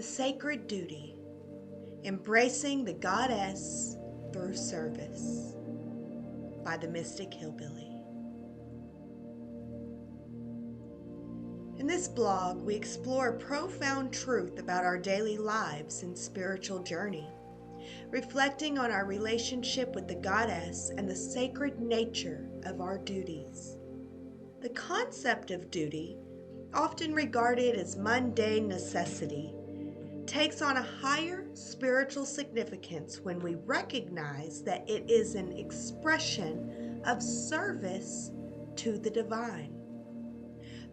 The Sacred Duty, Embracing the Goddess Through Service by the Mystic Hillbillie. In this blog, we explore a profound truth about our daily lives and spiritual journey, reflecting on our relationship with the Goddess and the sacred nature of our duties. The concept of duty, often regarded as mundane necessity, takes on a higher spiritual significance when we recognize that it is an expression of service to the divine.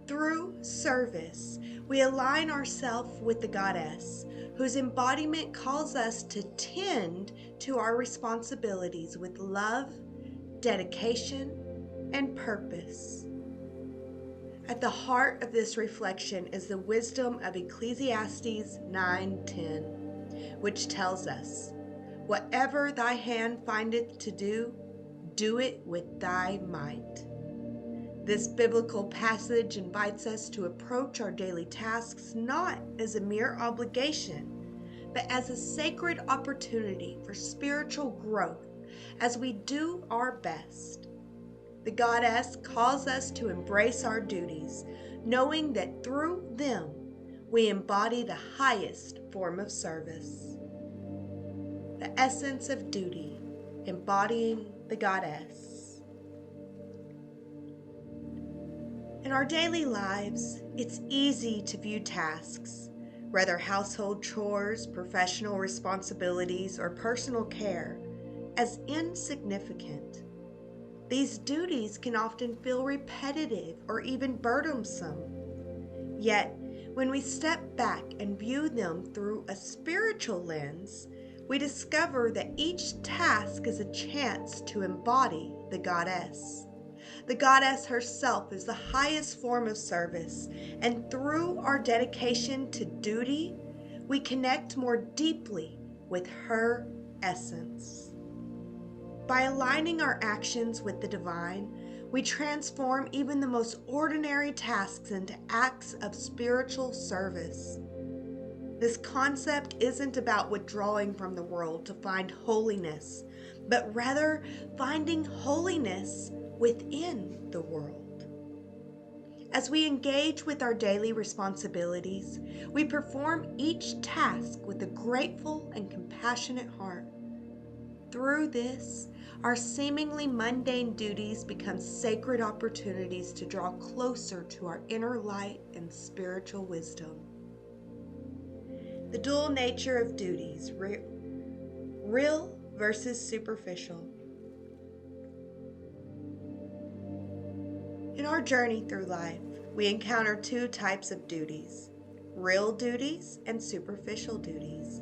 Through service, we align ourselves with the Goddess, whose embodiment calls us to tend to our responsibilities with love, dedication, and purpose. At the heart of this reflection is the wisdom of Ecclesiastes 9:10, which tells us, "Whatever thy hand findeth to do, do it with thy might." This biblical passage invites us to approach our daily tasks not as a mere obligation, but as a sacred opportunity for spiritual growth as we do our best. The Goddess calls us to embrace our duties, knowing that through them we embody the highest form of service. The essence of duty, embodying the Goddess. In our daily lives, it's easy to view tasks, whether household chores, professional responsibilities, or personal care, as insignificant. These duties can often feel repetitive or even burdensome. Yet, when we step back and view them through a spiritual lens, we discover that each task is a chance to embody the Goddess. The Goddess herself is the highest form of service, and through our dedication to duty, we connect more deeply with her essence. By aligning our actions with the divine, we transform even the most ordinary tasks into acts of spiritual service. This concept isn't about withdrawing from the world to find holiness, but rather finding holiness within the world. As we engage with our daily responsibilities, we perform each task with a grateful and compassionate heart. Through this, our seemingly mundane duties become sacred opportunities to draw closer to our inner light and spiritual wisdom. The dual nature of duties, real versus superficial. In our journey through life, we encounter two types of duties, real duties and superficial duties.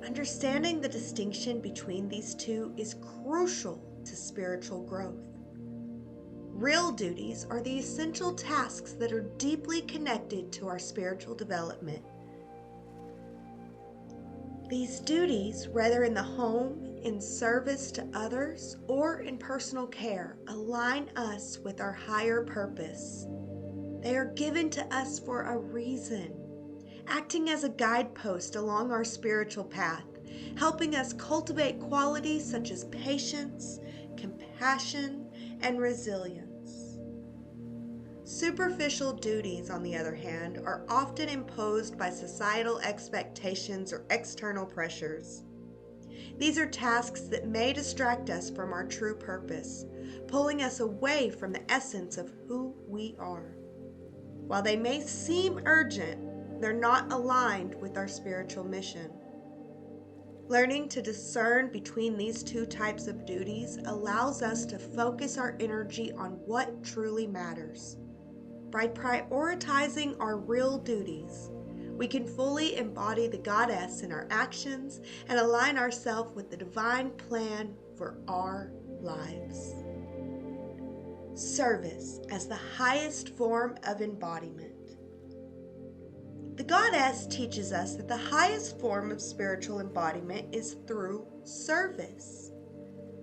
Understanding the distinction between these two is crucial to spiritual growth. Real duties are the essential tasks that are deeply connected to our spiritual development. These duties, whether in the home, in service to others, or in personal care, align us with our higher purpose. They are given to us for a reason, acting as a guidepost along our spiritual path, helping us cultivate qualities such as patience, compassion, and resilience. Superficial duties, on the other hand, are often imposed by societal expectations or external pressures. These are tasks that may distract us from our true purpose, pulling us away from the essence of who we are. While they may seem urgent, they're not aligned with our spiritual mission. Learning to discern between these two types of duties allows us to focus our energy on what truly matters. By prioritizing our real duties, we can fully embody the Goddess in our actions and align ourselves with the divine plan for our lives. Service as the highest form of embodiment. The Goddess teaches us that the highest form of spiritual embodiment is through service.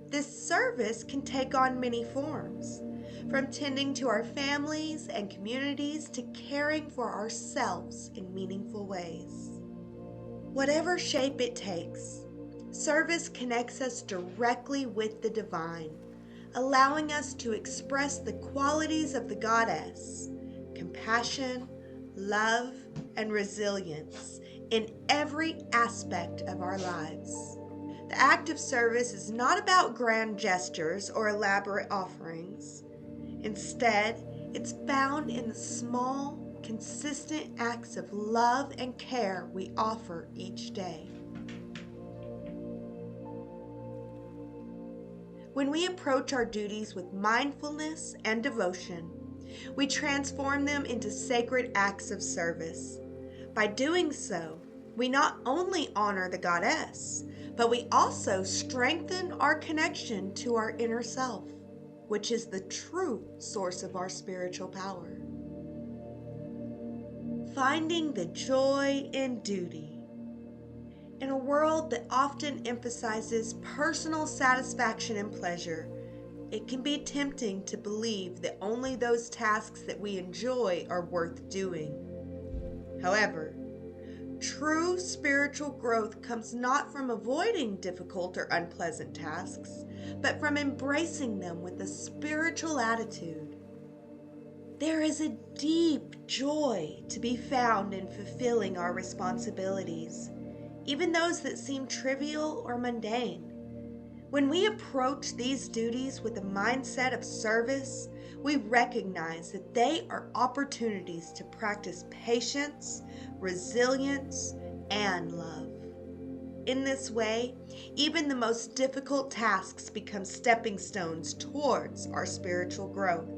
This service can take on many forms, from tending to our families and communities to caring for ourselves in meaningful ways. Whatever shape it takes, service connects us directly with the divine, allowing us to express the qualities of the goddess: compassion, love, and resilience in every aspect of our lives. The act of service is not about grand gestures or elaborate offerings. Instead, it's found in the small, consistent acts of love and care we offer each day. When we approach our duties with mindfulness and devotion, we transform them into sacred acts of service. By doing so, we not only honor the goddess, but we also strengthen our connection to our inner self, which is the true source of our spiritual power. Finding the joy in duty. In a world that often emphasizes personal satisfaction and pleasure, it can be tempting to believe that only those tasks that we enjoy are worth doing. However, true spiritual growth comes not from avoiding difficult or unpleasant tasks, but from embracing them with a spiritual attitude. There is a deep joy to be found in fulfilling our responsibilities, even those that seem trivial or mundane. When we approach these duties with a mindset of service, we recognize that they are opportunities to practice patience, resilience, and love. In this way, even the most difficult tasks become stepping stones towards our spiritual growth.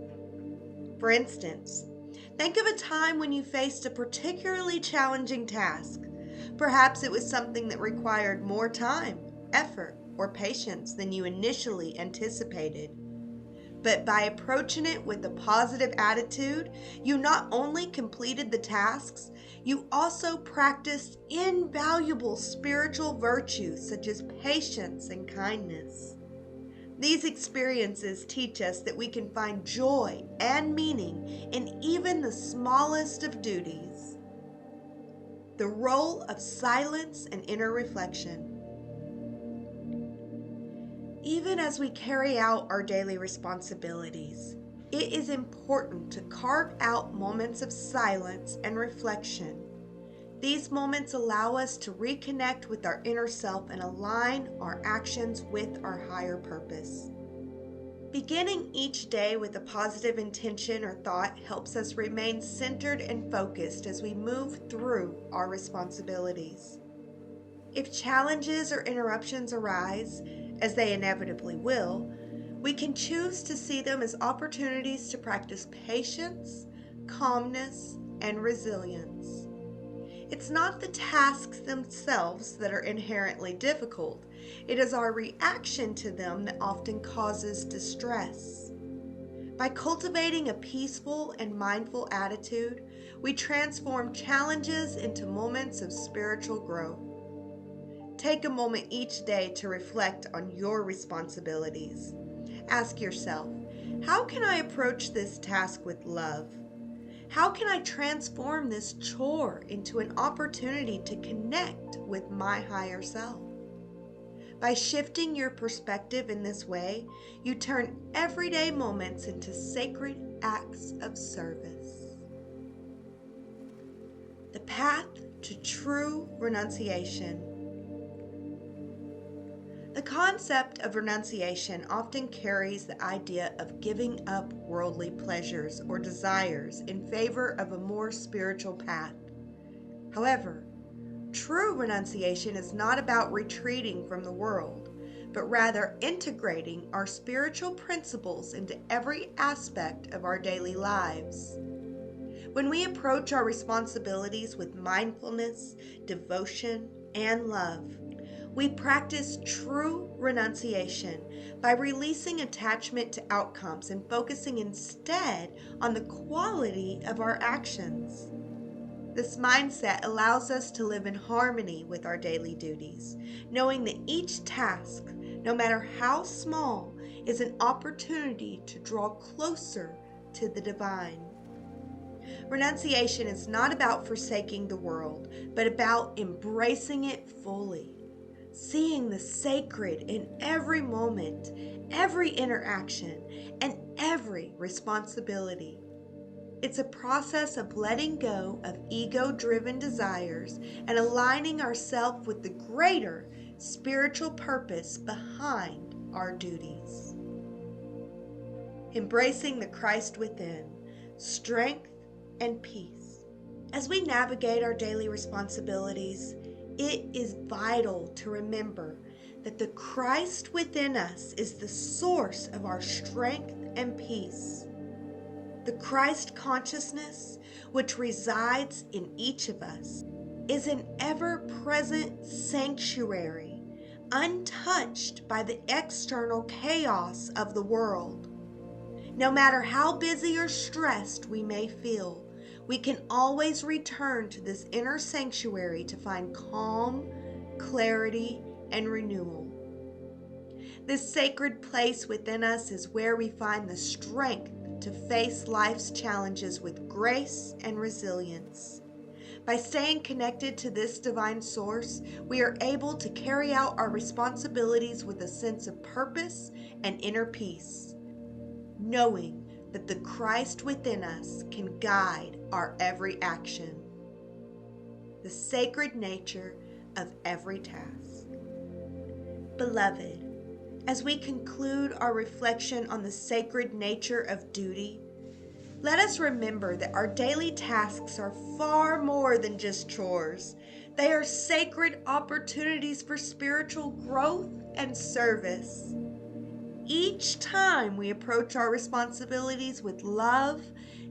For instance, think of a time when you faced a particularly challenging task. Perhaps it was something that required more time, effort, or patience than you initially anticipated. But by approaching it with a positive attitude, you not only completed the tasks, you also practiced invaluable spiritual virtues such as patience and kindness. These experiences teach us that we can find joy and meaning in even the smallest of duties. The role of silence and inner reflection. Even as we carry out our daily responsibilities, it is important to carve out moments of silence and reflection. These moments allow us to reconnect with our inner self and align our actions with our higher purpose. Beginning each day with a positive intention or thought helps us remain centered and focused as we move through our responsibilities. If challenges or interruptions arise, as they inevitably will, we can choose to see them as opportunities to practice patience, calmness, and resilience. It's not the tasks themselves that are inherently difficult. It is our reaction to them that often causes distress. By cultivating a peaceful and mindful attitude, we transform challenges into moments of spiritual growth. Take a moment each day to reflect on your responsibilities. Ask yourself, how can I approach this task with love? How can I transform this chore into an opportunity to connect with my higher self? By shifting your perspective in this way, you turn everyday moments into sacred acts of service. The path to true renunciation. The concept of renunciation often carries the idea of giving up worldly pleasures or desires in favor of a more spiritual path. However, true renunciation is not about retreating from the world, but rather integrating our spiritual principles into every aspect of our daily lives. When we approach our responsibilities with mindfulness, devotion, and love, we practice true renunciation by releasing attachment to outcomes and focusing instead on the quality of our actions. This mindset allows us to live in harmony with our daily duties, knowing that each task, no matter how small, is an opportunity to draw closer to the divine. Renunciation is not about forsaking the world, but about embracing it fully, seeing the sacred in every moment, every interaction, and every responsibility. It's a process of letting go of ego-driven desires and aligning ourselves with the greater spiritual purpose behind our duties. Embracing the Christ within, strength and peace. As we navigate our daily responsibilities, it is vital to remember that the Christ within us is the source of our strength and peace. The Christ consciousness, which resides in each of us, is an ever-present sanctuary, untouched by the external chaos of the world. No matter how busy or stressed we may feel, we can always return to this inner sanctuary to find calm, clarity, and renewal. This sacred place within us is where we find the strength to face life's challenges with grace and resilience. By staying connected to this divine source, we are able to carry out our responsibilities with a sense of purpose and inner peace, knowing that the Christ within us can guide our every action. The sacred nature of every task. Beloved, as we conclude our reflection on the sacred nature of duty, let us remember that our daily tasks are far more than just chores. They are sacred opportunities for spiritual growth and service. Each time we approach our responsibilities with love,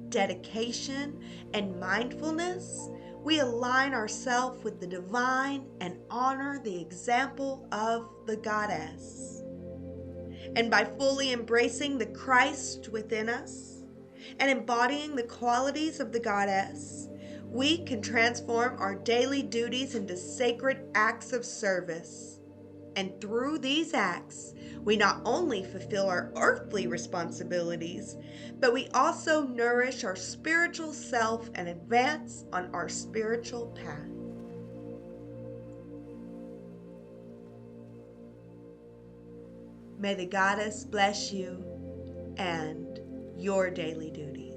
dedication, and mindfulness, we align ourselves with the divine and honor the example of the Goddess. And by fully embracing the Christ within us and embodying the qualities of the Goddess, we can transform our daily duties into sacred acts of service. And through these acts, we not only fulfill our earthly responsibilities, but we also nourish our spiritual self and advance on our spiritual path. May the Goddess bless you and your daily duties.